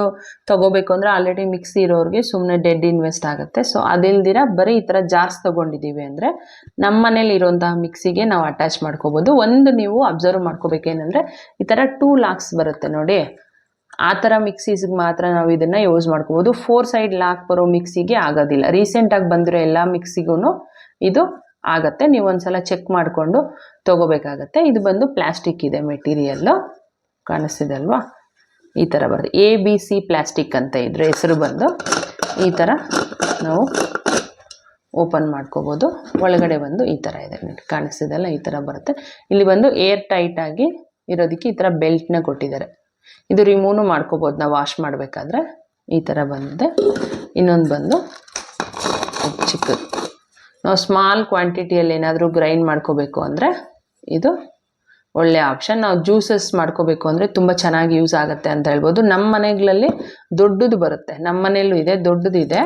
ತೊಗೋಬೇಕು ಅಂದರೆ ಆಲ್ರೆಡಿ ಮಿಕ್ಸಿ ಇರೋರಿಗೆ ಸುಮ್ಮನೆ ಡೆಡ್ ಇನ್ವೆಸ್ಟ್ ಆಗುತ್ತೆ. ಸೊ ಅದಿಲ್ದಿರ ಬರೀ ಈ ಥರ ಜಾರ್ಸ್ ತೊಗೊಂಡಿದ್ದೀವಿ ಅಂದರೆ ನಮ್ಮ ಮನೇಲಿ ಇರೋಂತಹ ಮಿಕ್ಸಿಗೆ ನಾವು ಅಟ್ಯಾಚ್ ಮಾಡ್ಕೋಬೋದು. ಒಂದು ನೀವು ಅಬ್ಸರ್ವ್ ಮಾಡ್ಕೋಬೇಕೇನೆಂದರೆ ಈ ಥರ 2 ಲಾಕ್ಸ್ ಬರುತ್ತೆ ನೋಡಿ, ಆ ಥರ ಮಿಕ್ಸೀಸ್ಗೆ ಮಾತ್ರ ನಾವು ಇದನ್ನು ಯೂಸ್ ಮಾಡ್ಕೋಬೋದು. 4 ಸೈಡ್ ಲಾಕ್ ಬರೋ ಮಿಕ್ಸಿಗೆ ಆಗೋದಿಲ್ಲ. ರೀಸೆಂಟಾಗಿ ಬಂದಿರೋ ಎಲ್ಲ ಮಿಕ್ಸಿಗೂ ಇದು ಆಗುತ್ತೆ. ನೀವು ಒಂದ್ಸಲ ಚೆಕ್ ಮಾಡಿಕೊಂಡು ತೊಗೋಬೇಕಾಗತ್ತೆ. ಇದು ಬಂದು ಪ್ಲಾಸ್ಟಿಕ್ ಇದೆ ಮೆಟೀರಿಯಲ್ಲು, ಕಾಣಿಸ್ತಿದೆ ಅಲ್ವಾ. ಈ ಥರ ಬರುತ್ತೆ, ABC ಪ್ಲಾಸ್ಟಿಕ್ ಅಂತ ಇದ್ರ ಹೆಸರು ಬಂದು. ಈ ಥರ ನಾವು ಓಪನ್ ಮಾಡ್ಕೋಬೋದು. ಒಳಗಡೆ ಬಂದು ಈ ಥರ ಇದೆ ನೋಡಿ, ಕಾಣಿಸ್ತಿದೆಲ್ಲ ಈ ಥರ ಬರುತ್ತೆ. ಇಲ್ಲಿ ಬಂದು ಏರ್ ಟೈಟಾಗಿ ಇರೋದಕ್ಕೆ ಈ ಥರ ಬೆಲ್ಟ್ನ ಕೊಟ್ಟಿದ್ದಾರೆ. ಇದು ರಿಮೂವ್ನು ಮಾಡ್ಕೋಬೋದು ನಾವು ವಾಶ್ ಮಾಡಬೇಕಾದ್ರೆ. ಈ ಥರ ಬಂದಿದೆ. ಇನ್ನೊಂದು ಬಂದು ಚಿಕ್ಕದು, ನಾವು ಸ್ಮಾಲ್ ಕ್ವಾಂಟಿಟಿಯಲ್ಲಿ ಏನಾದರೂ ಗ್ರೈಂಡ್ ಮಾಡ್ಕೋಬೇಕು ಅಂದರೆ ಇದು ಒಳ್ಳೆ ಆಪ್ಷನ್. ನಾವು ಜ್ಯೂಸಸ್ ಮಾಡ್ಕೋಬೇಕು ಅಂದರೆ ತುಂಬ ಚೆನ್ನಾಗಿ ಯೂಸ್ ಆಗುತ್ತೆ ಅಂತ ಹೇಳ್ಬೋದು. ನಮ್ಮ ಮನೆಗಳಲ್ಲಿ ದೊಡ್ಡದು ಬರುತ್ತೆ, ನಮ್ಮ ಮನೆಯಲ್ಲೂ ಇದೆ, ದೊಡ್ಡದಿದೆ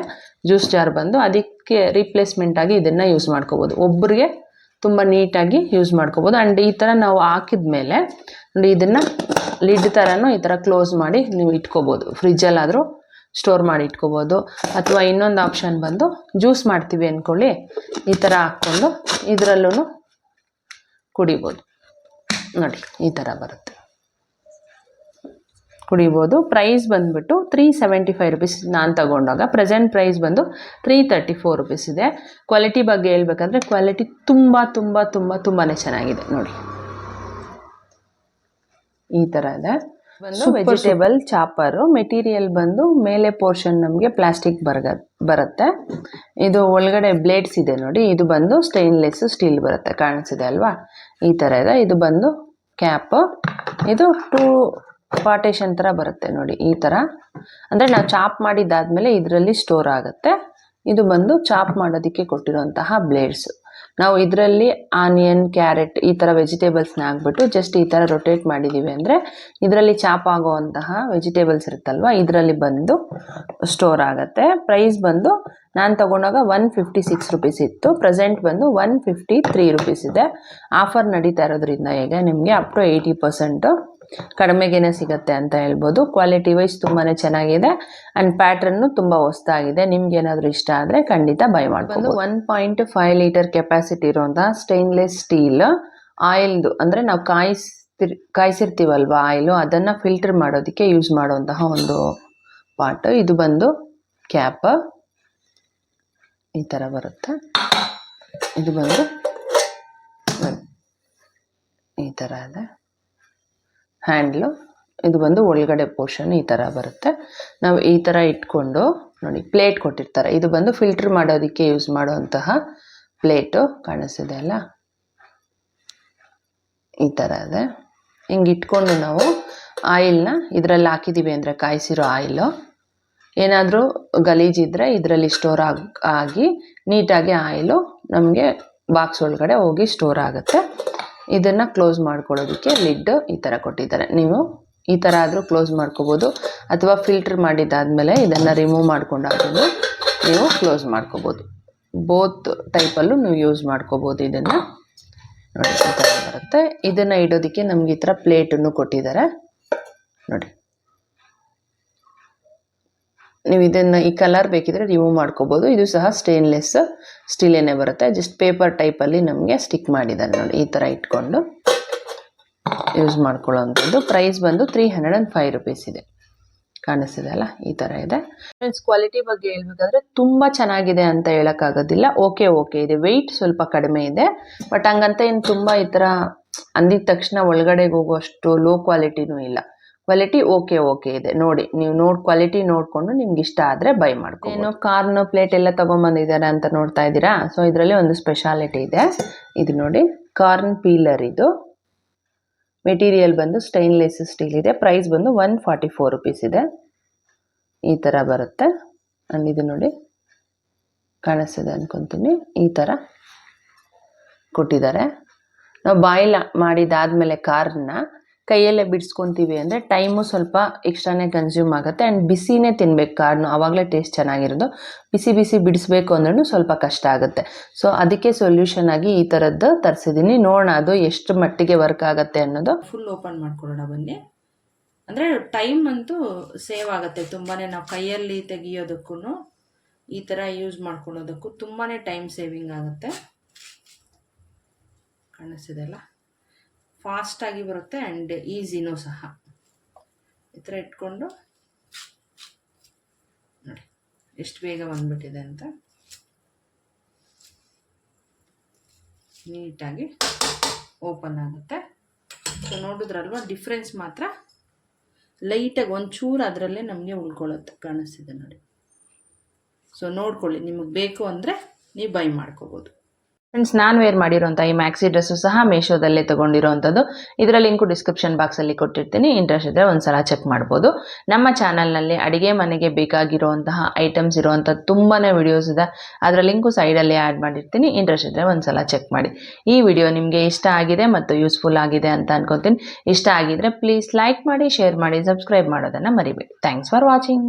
ಜ್ಯೂಸ್ ಜಾರ್ ಬಂದು. ಅದಕ್ಕೆ ರಿಪ್ಲೇಸ್ಮೆಂಟಾಗಿ ಇದನ್ನು ಯೂಸ್ ಮಾಡ್ಕೋಬೋದು. ಒಬ್ಬರಿಗೆ ತುಂಬ ನೀಟಾಗಿ ಯೂಸ್ ಮಾಡ್ಕೋಬೋದು. ಆ್ಯಂಡ್ ಈ ಥರ ನಾವು ಹಾಕಿದ ಮೇಲೆ ನೋಡಿ, ಇದನ್ನು ಲಿಡ್ ಥರನೂ ಈ ಥರ ಕ್ಲೋಸ್ ಮಾಡಿ ನೀವು ಇಟ್ಕೋಬೋದು. ಫ್ರಿಜ್ಜಲ್ಲಾದರೂ ಸ್ಟೋರ್ ಮಾಡಿ ಇಟ್ಕೋಬೋದು. ಅಥವಾ ಇನ್ನೊಂದು ಆಪ್ಷನ್ ಬಂದು ಜ್ಯೂಸ್ ಮಾಡ್ತೀವಿ ಅಂದ್ಕೊಳ್ಳಿ, ಈ ಥರ ಹಾಕ್ಕೊಂಡು ಇದರಲ್ಲೂ ಕುಡಿಬೋದು. ನೋಡಿ ಈ ಥರ ಬರುತ್ತೆ, ಕುಡಿಬೋದು. ಪ್ರೈಸ್ ಬಂದುಬಿಟ್ಟು 375 ರುಪೀಸ್ ನಾನು ತಗೊಂಡಾಗ. ಪ್ರೆಸೆಂಟ್ ಪ್ರೈಸ್ ಬಂದು 334 ರುಪೀಸ್ ಇದೆ. ಕ್ವಾಲಿಟಿ ಬಗ್ಗೆ ಹೇಳ್ಬೇಕಂದ್ರೆ ಕ್ವಾಲಿಟಿ ತುಂಬಾ ಚೆನ್ನಾಗಿದೆ ನೋಡಿ. ಈ ಥರ ಇದೆ. ಬಂದು ವೆಜಿಟೇಬಲ್ ಚಾಪರು. ಮೆಟೀರಿಯಲ್ ಬಂದು ಮೇಲೆ ಪೋರ್ಷನ್ ನಮಗೆ ಪ್ಲಾಸ್ಟಿಕ್ ಬರುತ್ತೆ. ಇದು ಒಳಗಡೆ ಬ್ಲೇಡ್ಸ್ ಇದೆ ನೋಡಿ. ಇದು ಬಂದು ಸ್ಟೇನ್ಲೆಸ್ ಸ್ಟೀಲ್ ಬರುತ್ತೆ, ಕಾಣಿಸಿದೆ ಅಲ್ವಾ? ಈ ಥರ ಇದೆ. ಇದು ಬಂದು ಕ್ಯಾಪ್. ಇದು 2 ಪಾರ್ಟೇಷನ್ ಥರ ಬರುತ್ತೆ ನೋಡಿ, ಈ ಥರ. ಅಂದರೆ ನಾವು ಚಾಪ್ ಮಾಡಿದ್ದಾದಮೇಲೆ ಇದರಲ್ಲಿ ಸ್ಟೋರ್ ಆಗುತ್ತೆ. ಇದು ಬಂದು ಚಾಪ್ ಮಾಡೋದಕ್ಕೆ ಕೊಟ್ಟಿರುವಂತಹ ಬ್ಲೇಡ್ಸ್. ನಾವು ಇದರಲ್ಲಿ ಆನಿಯನ್, ಕ್ಯಾರೆಟ್ ಈ ಥರ ವೆಜಿಟೇಬಲ್ಸ್ನ ಹಾಕ್ಬಿಟ್ಟು ಜಸ್ಟ್ ಈ ಥರ ರೊಟೇಟ್ ಮಾಡಿದ್ದೀವಿ ಅಂದರೆ ಇದರಲ್ಲಿ ಚಾಪ್ ಆಗೋವಂತಹ ವೆಜಿಟೇಬಲ್ಸ್ ಇರುತ್ತಲ್ವ, ಇದರಲ್ಲಿ ಬಂದು ಸ್ಟೋರ್ ಆಗುತ್ತೆ. ಪ್ರೈಸ್ ಬಂದು ನಾನು ತಗೊಂಡಾಗ 156 ರುಪೀಸ್ ಇತ್ತು. ಪ್ರೆಸೆಂಟ್ ಬಂದು 153 ರುಪೀಸ್ ಇದೆ. ಆಫರ್ ನಡೀತಾ ಇರೋದ್ರಿಂದ ಈಗ ನಿಮಗೆ ಅಪ್ ಟು 80% ಕಡಿಮೆಗೇನೆ ಸಿಗುತ್ತೆ ಅಂತ ಹೇಳ್ಬೋದು. ಕ್ವಾಲಿಟಿ ವೈಸ್ ತುಂಬಾ ಚೆನ್ನಾಗಿದೆ. ಆ್ಯಂಡ್ ಪ್ಯಾಟ್ರನ್ನು ತುಂಬ ಹೊಸದಾಗಿದೆ. ನಿಮ್ಗೆ ಏನಾದರೂ ಇಷ್ಟ ಆದರೆ ಖಂಡಿತ ಬೈ ಮಾಡ್ಬೋದು. 1.5 ಲೀಟರ್ ಕೆಪಾಸಿಟಿ ಇರೋಂಥ ಸ್ಟೇನ್ಲೆಸ್ ಸ್ಟೀಲ್ ಆಯಿಲ್ದು, ಅಂದರೆ ನಾವು ಕಾಯಿಸಿರ್ತೀವಲ್ವ ಆಯಿಲು, ಅದನ್ನು ಫಿಲ್ಟರ್ ಮಾಡೋದಕ್ಕೆ ಯೂಸ್ ಮಾಡುವಂತಹ ಒಂದು ಪಾಟ್. ಇದು ಬಂದು ಕ್ಯಾಪ್ ಈ ಥರ ಬರುತ್ತೆ. ಇದು ಬಂದು ಈ ಥರ ಇದೆ ಹ್ಯಾಂಡ್ಲು. ಇದು ಬಂದು ಒಳಗಡೆ ಪೋರ್ಷನ್ ಈ ಥರ ಬರುತ್ತೆ. ನಾವು ಈ ಥರ ಇಟ್ಕೊಂಡು ನೋಡಿ, ಪ್ಲೇಟ್ ಕೊಟ್ಟಿರ್ತಾರೆ. ಇದು ಬಂದು ಫಿಲ್ಟರ್ ಮಾಡೋದಕ್ಕೆ ಯೂಸ್ ಮಾಡುವಂತಹ ಪ್ಲೇಟು, ಕಾಣಿಸ್ತಿದೆ ಅಲ್ಲ? ಈ ಥರ ಇದೆ. ಹಿಂಗೆ ಇಟ್ಕೊಂಡು ನಾವು ಆಯಿಲ್ನ ಇದರಲ್ಲಿ ಹಾಕಿದ್ದೀವಿ ಅಂದರೆ, ಕಾಯಿಸಿರೋ ಆಯಿಲು ಏನಾದರೂ ಗಲೀಜಿದ್ರೆ ಇದರಲ್ಲಿ ಸ್ಟೋರ್ ಆಗಿ ನೀಟಾಗಿ ಆಯಿಲು ನಮಗೆ ಬಾಕ್ಸ್ ಒಳಗಡೆ ಹೋಗಿ ಸ್ಟೋರ್ ಆಗುತ್ತೆ. ಇದನ್ನು ಕ್ಲೋಸ್ ಮಾಡ್ಕೊಳ್ಳೋದಕ್ಕೆ ಲಿಡ್ ಈ ಥರ ಕೊಟ್ಟಿದ್ದಾರೆ. ನೀವು ಈ ಥರ ಆದರೂ ಕ್ಲೋಸ್ ಮಾಡ್ಕೋಬೋದು, ಅಥವಾ ಫಿಲ್ಟರ್ ಮಾಡಿದ್ದಾದಮೇಲೆ ಇದನ್ನು ರಿಮೂವ್ ಮಾಡ್ಕೊಂಡಾದ್ರೂ ನೀವು ಕ್ಲೋಸ್ ಮಾಡ್ಕೋಬೋದು. ಬೋತ್ ಟೈಪಲ್ಲೂ ನೀವು ಯೂಸ್ ಮಾಡ್ಕೋಬೋದು. ಇದನ್ನು ನೋಡಿ ಈ ಥರ ಬರುತ್ತೆ. ಇದನ್ನು ಇಡೋದಕ್ಕೆ ನಮ್ಗೆ ಈ ಥರ ಪ್ಲೇಟನ್ನು ಕೊಟ್ಟಿದ್ದಾರೆ ನೋಡಿ. ನೀವು ಇದನ್ನು ಈ ಕಲರ್ ಬೇಕಿದ್ರೆ ರಿಮೂವ್ ಮಾಡ್ಕೋಬೋದು. ಇದು ಸಹ ಸ್ಟೇನ್ಲೆಸ್ ಸ್ಟೀಲೇನೆ ಬರುತ್ತೆ. ಜಸ್ಟ್ ಪೇಪರ್ ಟೈಪಲ್ಲಿ ನಮಗೆ ಸ್ಟಿಕ್ ಮಾಡಿದ್ದಾರೆ ನೋಡಿ. ಈ ಥರ ಇಟ್ಕೊಂಡು ಯೂಸ್ ಮಾಡ್ಕೊಳ್ಳೋವಂಥದ್ದು. ಪ್ರೈಸ್ ಬಂದು 305 ರುಪೀಸ್ ಇದೆ, ಕಾಣಿಸ್ತಿದೆ ಅಲ್ಲ? ಈ ಥರ ಇದೆ. ಫ್ರೆಂಡ್ಸ್, ಕ್ವಾಲಿಟಿ ಬಗ್ಗೆ ಹೇಳ್ಬೇಕಾದ್ರೆ ತುಂಬ ಚೆನ್ನಾಗಿದೆ ಅಂತ ಹೇಳೋಕ್ಕಾಗೋದಿಲ್ಲ. ಓಕೆ ಇದೆ. ವೆಯ್ಟ್ ಸ್ವಲ್ಪ ಕಡಿಮೆ ಇದೆ, ಬಟ್ ಹಂಗಂತ ಏನು ತುಂಬ ಈ ಥರ ಅಂದಿದ ತಕ್ಷಣ ಒಳಗಡೆಗೆ ಹೋಗುವಷ್ಟು ಲೋ ಕ್ವಾಲಿಟಿನೂ ಇಲ್ಲ. ಕ್ವಾಲಿಟಿ ಓಕೆ ಇದೆ. ನೋಡಿ, ನೀವು ಕ್ವಾಲಿಟಿ ನೋಡಿಕೊಂಡು ನಿಮ್ಗೆ ಇಷ್ಟ ಆದರೆ ಬೈ ಮಾಡ್ಕೊ. ಏನು ಕಾರ್ನ್ ಪ್ಲೇಟ್ ಎಲ್ಲ ತೊಗೊಂಬಂದಿದ್ದಾರೆ ಅಂತ ನೋಡ್ತಾ ಇದ್ದೀರಾ? ಸೊ ಇದರಲ್ಲಿ ಒಂದು ಸ್ಪೆಷಾಲಿಟಿ ಇದೆ. ಇದು ನೋಡಿ, ಕಾರ್ನ್ ಪೀಲರ್. ಇದು ಮೆಟೀರಿಯಲ್ ಬಂದು ಸ್ಟೇನ್ಲೆಸ್ ಸ್ಟೀಲ್ ಇದೆ. ಪ್ರೈಸ್ ಬಂದು 144 ರುಪೀಸ್ ಇದೆ. ಈ ಥರ ಬರುತ್ತೆ. ಆ್ಯಂಡ್ ಇದು ನೋಡಿ, ಕಾಣಿಸ್ತಿದೆ ಅನ್ಕೊತೀನಿ. ಈ ಥರ ಕೊಟ್ಟಿದ್ದಾರೆ. ನಾವು ಬಾಯ್ಲ್ ಮಾಡಿದಾದ್ಮೇಲೆ ಕಾರ್ನ ಕೈಯಲ್ಲೇ ಬಿಡಿಸ್ಕೊತೀವಿ ಅಂದರೆ ಟೈಮು ಸ್ವಲ್ಪ ಎಕ್ಸ್ಟ್ರಾನೇ ಕನ್ಸ್ಯೂಮ್ ಆಗುತ್ತೆ. ಆ್ಯಂಡ್ ಬಿಸಿನೇ ತಿನ್ಬೇಕು ಕಾರ್ನು, ಆವಾಗಲೇ ಟೇಸ್ಟ್ ಚೆನ್ನಾಗಿರೋದು. ಬಿಸಿ ಬಿಡಿಸ್ಬೇಕು ಅಂದ್ರೂ ಸ್ವಲ್ಪ ಕಷ್ಟ ಆಗುತ್ತೆ. ಸೊ ಅದಕ್ಕೆ ಸೊಲ್ಯೂಷನ್ ಆಗಿ ಈ ಥರದ್ದು ತರಿಸಿದ್ದೀನಿ. ನೋಡೋಣ ಅದು ಎಷ್ಟು ಮಟ್ಟಿಗೆ ವರ್ಕ್ ಆಗುತ್ತೆ ಅನ್ನೋದು. ಫುಲ್ ಓಪನ್ ಮಾಡ್ಕೊಳ್ಳೋಣ ಬನ್ನಿ. ಅಂದರೆ ಟೈಮ್ ಅಂತೂ ಸೇವ್ ಆಗುತ್ತೆ ತುಂಬಾ. ನಾವು ಕೈಯಲ್ಲಿ ತೆಗಿಯೋದಕ್ಕೂ ಈ ಥರ ಯೂಸ್ ಮಾಡ್ಕೊಳ್ಳೋದಕ್ಕೂ ತುಂಬಾ ಟೈಮ್ ಸೇವಿಂಗ್ ಆಗುತ್ತೆ. ಕಾಣಿಸ್ತಿದೆಲ್ಲ? ಫಾಸ್ಟಾಗಿ ಬರುತ್ತೆ ಆ್ಯಂಡ್ ಈಸಿನೂ ಸಹ. ಈ ಥರ ಇಟ್ಕೊಂಡು ನೋಡಿ ಎಷ್ಟು ಬೇಗ ಬಂದ್ಬಿಟ್ಟಿದೆ ಅಂತ. ನೀಟಾಗಿ ಓಪನ್ ಆಗುತ್ತೆ. ಸೊ ನೋಡಿದ್ರಲ್ವ, ಡಿಫ್ರೆನ್ಸ್ ಮಾತ್ರ ಲೈಟಾಗಿ ಒಂಚೂರು ಅದರಲ್ಲೇ ನಮಗೆ ಉಳ್ಕೊಳ್ಳುತ್ತೆ. ಕಾಣಿಸ್ತಿದೆ ನೋಡಿ. ಸೊ ನೋಡ್ಕೊಳ್ಳಿ, ನಿಮಗೆ ಬೇಕು ಅಂದರೆ ನೀವು ಬೈ ಮಾಡ್ಕೋಬೋದು. ಫ್ರೆಂಡ್ಸ್, ನಾನು ವೇರ್ ಮಾಡಿರೋಂಥ ಈ ಮ್ಯಾಕ್ಸಿ ಡ್ರೆಸ್ಸು ಸಹ ಮೀಶೋದಲ್ಲೇ ತೊಗೊಂಡಿರೋವಂಥದ್ದು. ಇದರ ಲಿಂಕು ಡಿಸ್ಕ್ರಿಪ್ಷನ್ ಬಾಕ್ಸಲ್ಲಿ ಕೊಟ್ಟಿರ್ತೀನಿ. ಇಂಟ್ರೆಸ್ಟ್ ಇದ್ದರೆ ಒಂದ್ಸಲ ಚೆಕ್ ಮಾಡ್ಬೋದು. ನಮ್ಮ ಚಾನಲ್ನಲ್ಲಿ ಅಡುಗೆ ಮನೆಗೆ ಬೇಕಾಗಿರೋಂತಹ ಐಟಮ್ಸ್ ಇರೋವಂಥ ತುಂಬಾ ವಿಡಿಯೋಸ್ ಇದೆ. ಅದರ ಲಿಂಕು ಸೈಡಲ್ಲಿ ಆ್ಯಡ್ ಮಾಡಿರ್ತೀನಿ. ಇಂಟ್ರೆಸ್ಟ್ ಇದ್ದರೆ ಒಂದ್ಸಲ ಚೆಕ್ ಮಾಡಿ. ಈ ವಿಡಿಯೋ ನಿಮಗೆ ಇಷ್ಟ ಆಗಿದೆ ಮತ್ತು ಯೂಸ್ಫುಲ್ ಆಗಿದೆ ಅಂತ ಅನ್ಕೊತೀನಿ. ಇಷ್ಟ ಆಗಿದ್ರೆ ಪ್ಲೀಸ್ ಲೈಕ್ ಮಾಡಿ, ಶೇರ್ ಮಾಡಿ, ಸಬ್ಸ್ಕ್ರೈಬ್ ಮಾಡೋದನ್ನು ಮರಿಬೇಡಿ. Thanks for watching.